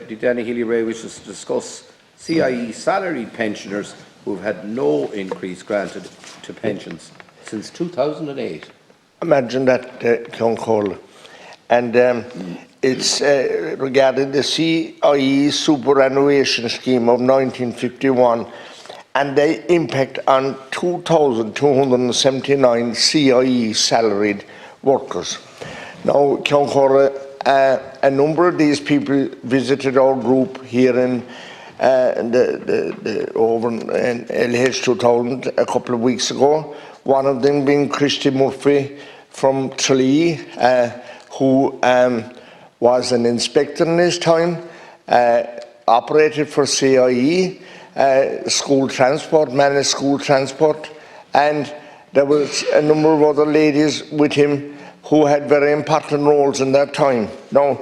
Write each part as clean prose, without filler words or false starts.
Deputy Danny Healy-Rae wishes to discuss CIE salaried pensioners who have had no increase granted to pensions since 2008. Imagine that, Cloncola. And it's regarding the CIE superannuation scheme of 1951 and the impact on 2,279 CIE salaried workers. Now, Cloncola, a number of these people visited our group here in over in LH 2000 a couple of weeks ago. One of them being Christy Murphy from Tralee, who was an inspector in his time, operated for CIE, school transport, managed school transport, and there was a number of other ladies with him who had very important roles in that time. Now,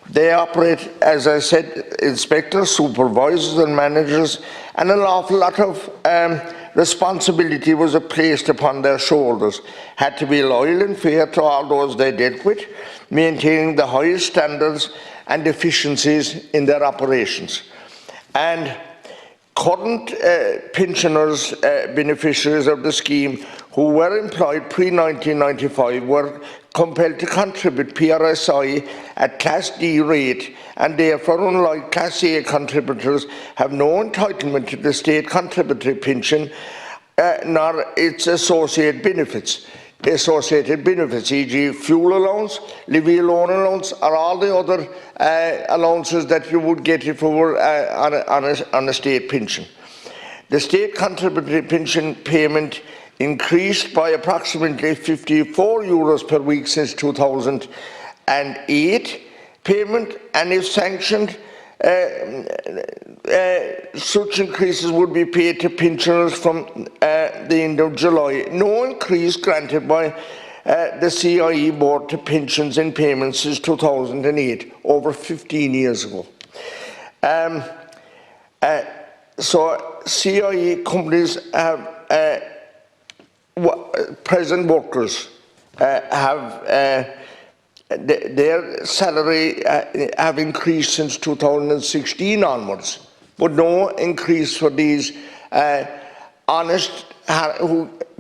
they operate, as I said, inspectors, supervisors and managers, and an awful lot of responsibility was placed upon their shoulders. Had to be loyal and fair to all those they dealt with, maintaining the highest standards and efficiencies in their operations. And current pensioners, beneficiaries of the scheme, who were employed pre-1995 were compelled to contribute PRSI at Class D rate, and therefore, unlike Class A contributors, have no entitlement to the state contributory pension nor its associated benefits, e.g. fuel allowance, levy loan allowance, or all the other allowances that you would get if you were on a state pension. The state contributory pension payment increased by approximately €54 per week since 2008 payment, and if sanctioned, such increases would be paid to pensioners from the end of July. No increase granted by the CIE board to pensions and payments since 2008, over 15 years ago. So CIE companies have present workers have their salary have increased since 2016 onwards, but no increase for these honest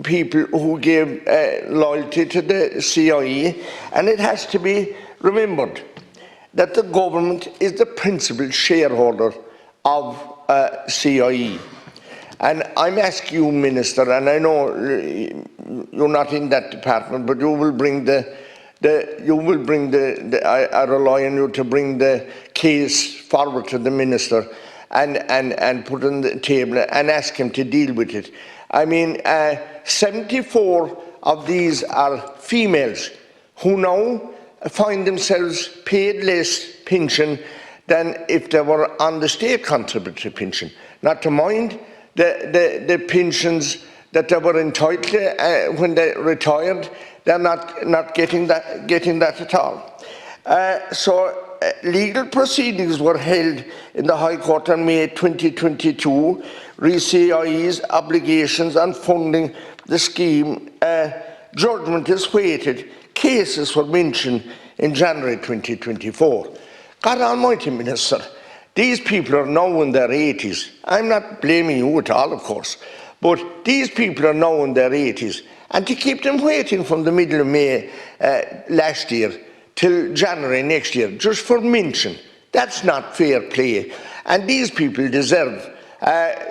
people who gave loyalty to the CIE. And it has to be remembered that the government is the principal shareholder of CIE. And I'm asking you, Minister, and I know you're not in that department, but you will bring I rely on you to bring the case forward to the Minister and put it on the table and ask him to deal with it. I mean, 74 of these are females who now find themselves paid less pension than if they were on the state contributory pension. Not to mind the pensions that they were entitled to when they retired. They're not getting that at all. So legal proceedings were held in the High Court on May 2022, re-CIE's obligations on funding the scheme. Judgment is waited. Cases were mentioned in January 2024. God Almighty, Minister, these people are now in their 80s. I'm not blaming you at all, of course, but these people are now in their 80s. And to keep them waiting from the middle of May last year till January next year, just for mention, that's not fair play. And these people deserve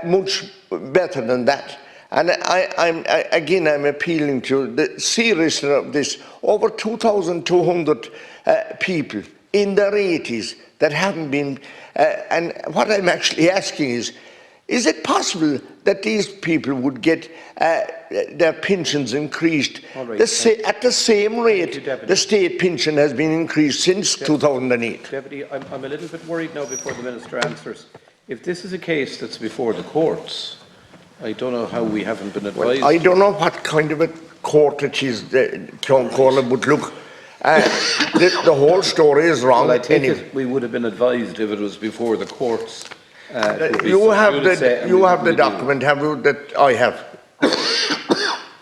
much better than that. And I'm appealing to the seriousness of this. Over 2,200 people in their 80s that haven't been, and what I'm actually asking is it possible that these people would get their pensions increased at the same rate the state pension has been increased since 2008? Deputy, I'm a little bit worried now before the Minister answers. If this is a case that's before the courts, I don't know how we haven't been advised. Well, I don't know what kind of a court it is, Cloncola, but look, the whole story is wrong. Well, I think we would have been advised if it was before the courts. You have the document, have you, that I have?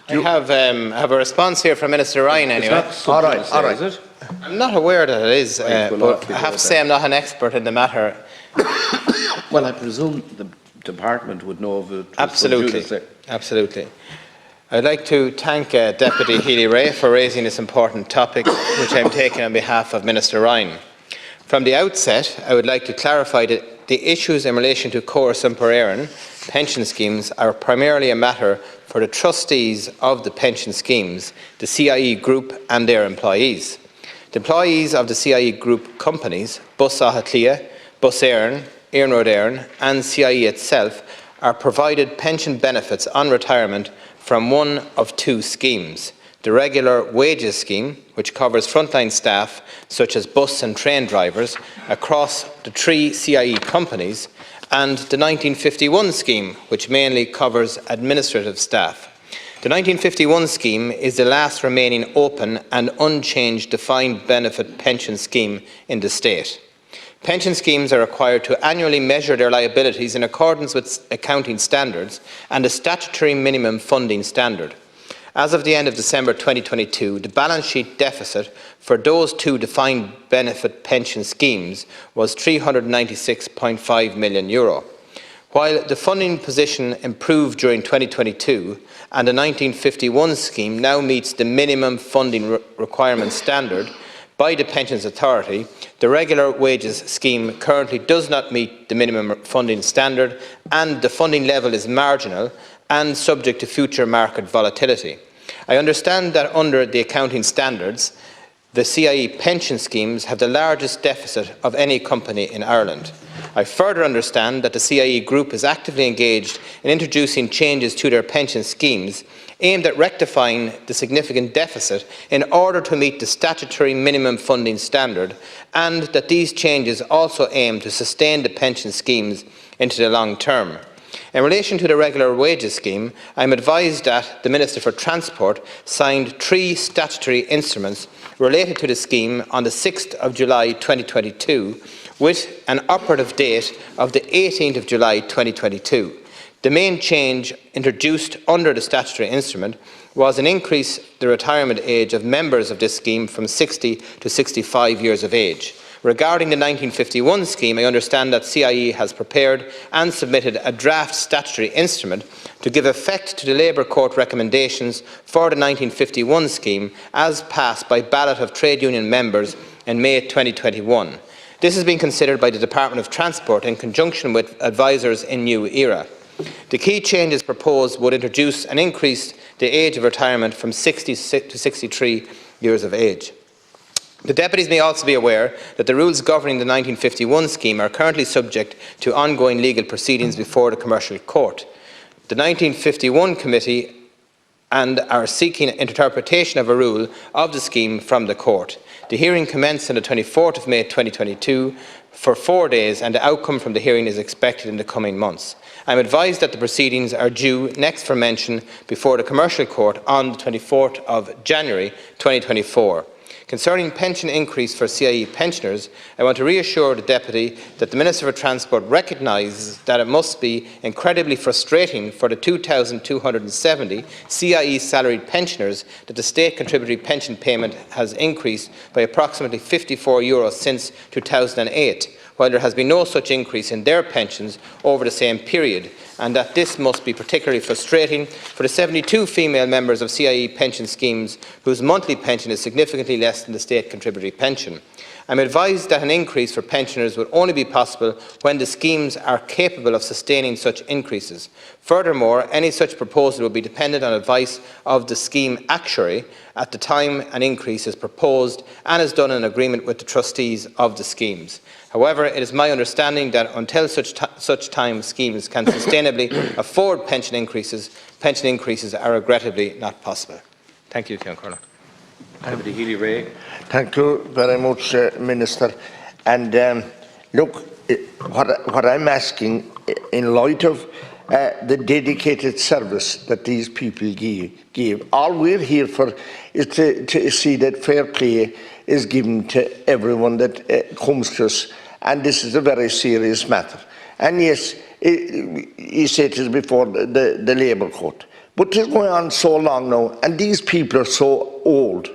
I have a response here from Minister Ryan anyway. All right. Is it? I'm not aware that it is, Right, we'll but off you I have go to say then. I'm not an expert in the matter. Well, I presume the department would know of it. Absolutely, absolutely. I'd like to thank Deputy Healy-Rae for raising this important topic, which I'm taking on behalf of Minister Ryan. From the outset, I would like to clarify that the issues in relation to Córas Iompair Éireann pension schemes are primarily a matter for the trustees of the pension schemes, the CIE Group and their employees. The employees of the CIE Group companies, Bus Áthachlia, Bus Éireann, Éireann Road Éireann and CIE itself are provided pension benefits on retirement from one of two schemes: the regular wages scheme, which covers frontline staff such as bus and train drivers across the three CIE companies, and the 1951 scheme, which mainly covers administrative staff. The 1951 scheme is the last remaining open and unchanged defined benefit pension scheme in the state. Pension schemes are required to annually measure their liabilities in accordance with accounting standards and the statutory minimum funding standard. As of the end of December 2022, the balance sheet deficit for those two defined benefit pension schemes was €396.5 million. While the funding position improved during 2022 and the 1951 scheme now meets the minimum funding requirement standard by the Pensions Authority, the regular wages scheme currently does not meet the minimum funding standard, and the funding level is marginal and subject to future market volatility. I understand that under the accounting standards, the CIE pension schemes have the largest deficit of any company in Ireland. I further understand that the CIE Group is actively engaged in introducing changes to their pension schemes aimed at rectifying the significant deficit in order to meet the statutory minimum funding standard, and that these changes also aim to sustain the pension schemes into the long term. In relation to the regular wages scheme, I am advised that the Minister for Transport signed 3 statutory instruments related to the scheme on the 6th of July 2022, with an operative date of the 18th of July 2022. The main change introduced under the statutory instrument was an increase the retirement age of members of this scheme from 60 to 65 years of age. Regarding the 1951 scheme, I understand that CIE has prepared and submitted a draft statutory instrument to give effect to the Labour Court recommendations for the 1951 scheme as passed by ballot of trade union members in May 2021. This has been considered by the Department of Transport in conjunction with advisors in New Era. The key changes proposed would introduce and increase the age of retirement from 60 to 63 years of age. The deputies may also be aware that the rules governing the 1951 scheme are currently subject to ongoing legal proceedings before the Commercial Court. The 1951 Committee and are seeking interpretation of a rule of the scheme from the Court. The hearing commenced on the 24th of May 2022 for 4 days, and the outcome from the hearing is expected in the coming months. I am advised that the proceedings are due next for mention before the Commercial Court on the 24th of January 2024. Concerning pension increase for CIE pensioners, I want to reassure the Deputy that the Minister for Transport recognises that it must be incredibly frustrating for the 2,270 CIE salaried pensioners that the state contributory pension payment has increased by approximately €54 since 2008, while there has been no such increase in their pensions over the same period, and that this must be particularly frustrating for the 72 female members of CIE pension schemes whose monthly pension is significantly less than the state contributory pension. I am advised that an increase for pensioners would only be possible when the schemes are capable of sustaining such increases. Furthermore, any such proposal will be dependent on advice of the scheme actuary at the time an increase is proposed and is done in agreement with the trustees of the schemes. However, it is my understanding that until such time schemes can sustainably afford pension increases are regrettably not possible. Thank you, Ceann Comhairle. Deputy Healy-Rae. Thank you very much, Minister. And look, what I'm asking, in light of the dedicated service that these people give, all we're here for is to see that fair play is given to everyone that comes to us, and this is a very serious matter. And yes, you said it before the Labour Court, but it's going on so long now, and these people are so old.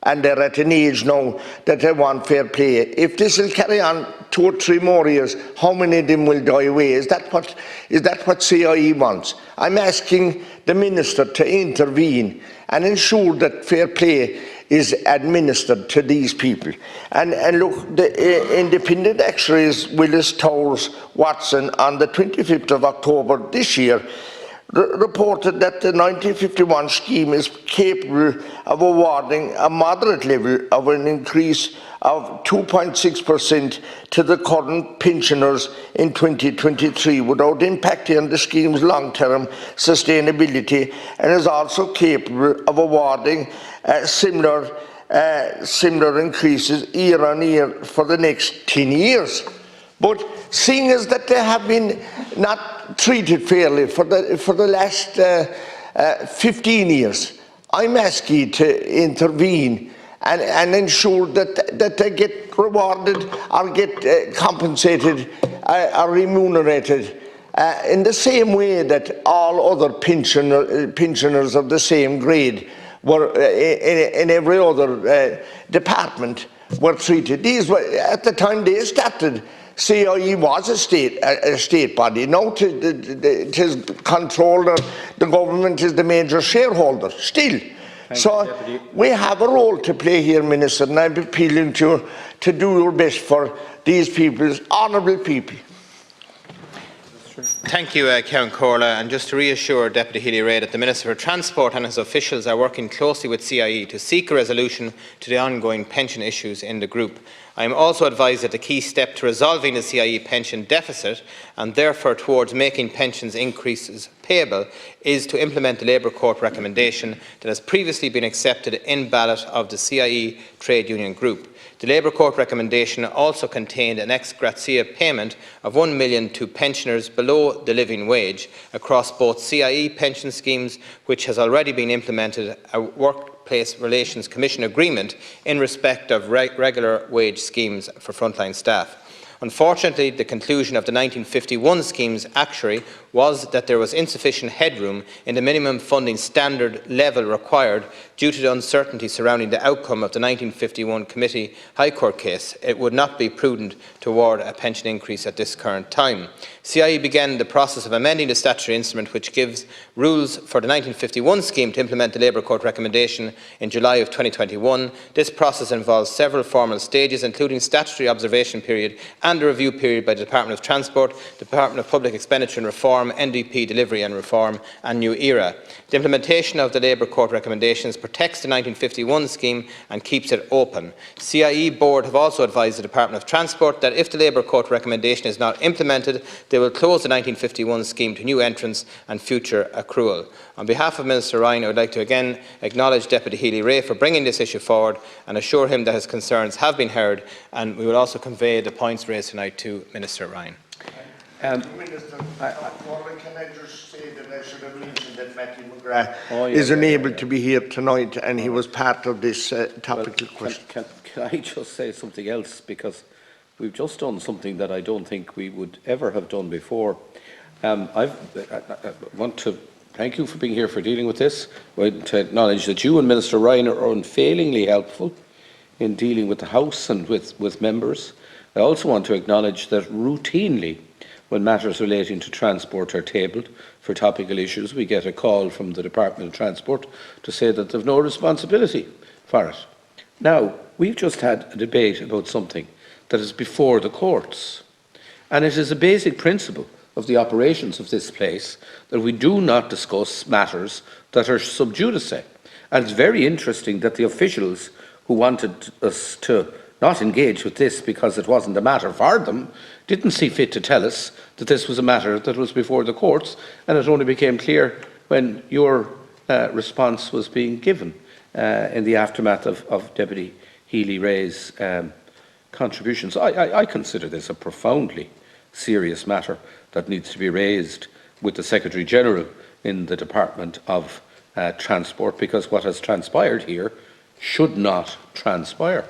and they're at an age now that they want fair play. If this will carry on 2 or 3 more years, how many of them will die away? Is that what CIE wants? I'm asking the Minister to intervene and ensure that fair play is administered to these people. And look, the independent actuaries Willis, Towers, Watson on the 25th of October this year reported that the 1951 scheme is capable of awarding a moderate level of an increase of 2.6% to the current pensioners in 2023 without impacting on the scheme's long-term sustainability, and is also capable of awarding similar increases year on year for the next 10 years. But seeing as that they have been not treated fairly for the last 15 years, I'm asking you to intervene and ensure that they get rewarded or get compensated or remunerated in the same way that all other pensioners of the same grade were in every other department were treated. These were, at the time they started, CIE was a state body. Now it is controlled, the government is the major shareholder still. So we have a role to play here, Minister, and I'm appealing to you to do your best for these people, honourable people. Thank you, Count Corla. And just to reassure Deputy Healy-Rae that the Minister for Transport and his officials are working closely with CIE to seek a resolution to the ongoing pension issues in the group. I am also advised that the key step to resolving the CIE pension deficit and therefore towards making pensions increases payable is to implement the Labour Court recommendation that has previously been accepted in ballot of the CIE trade union group. The Labour Court recommendation also contained an ex gratia payment of £1 million to pensioners below the living wage across both CIE pension schemes, which has already been implemented a Workplace Relations Commission agreement in respect of regular wage schemes for frontline staff. Unfortunately, the conclusion of the 1951 scheme's actuary was that there was insufficient headroom in the minimum funding standard level required due to the uncertainty surrounding the outcome of the 1951 Committee High Court case. It would not be prudent to award a pension increase at this current time. CIE began the process of amending the statutory instrument which gives rules for the 1951 scheme to implement the Labour Court recommendation in July of 2021. This process involves several formal stages, including statutory observation period and a review period by the Department of Transport, the Department of Public Expenditure and Reform, NDP Delivery and Reform and New Era. The implementation of the Labour Court recommendations protects the 1951 scheme and keeps it open. CIE Board have also advised the Department of Transport that if the Labour Court recommendation is not implemented, they will close the 1951 scheme to new entrants and future accrual. On behalf of Minister Ryan, I would like to again acknowledge Deputy Healy-Rae for bringing this issue forward and assure him that his concerns have been heard, and we will also convey the points raised tonight to Minister Ryan. Minister, can I just say that I should have mentioned that Matthew McGrath is unable to be here tonight, and he was part of this topical question. Can I just say something else? Because we've just done something that I don't think we would ever have done before. I want to thank you for being here, for dealing with this. I want to acknowledge that you and Minister Ryan are unfailingly helpful in dealing with the House and with members. I also want to acknowledge that routinely, when matters relating to transport are tabled for topical issues, we get a call from the Department of Transport to say that they have no responsibility for it. Now, we've just had a debate about something that is before the courts, and it is a basic principle of the operations of this place that we do not discuss matters that are sub judice. And it's very interesting that the officials who wanted us to not engage with this because it wasn't a matter for them didn't see fit to tell us that this was a matter that was before the courts, and it only became clear when your response was being given in the aftermath of Deputy Healy-Rae's contributions. I consider this a profoundly serious matter that needs to be raised with the Secretary-General in the Department of Transport, because what has transpired here should not transpire.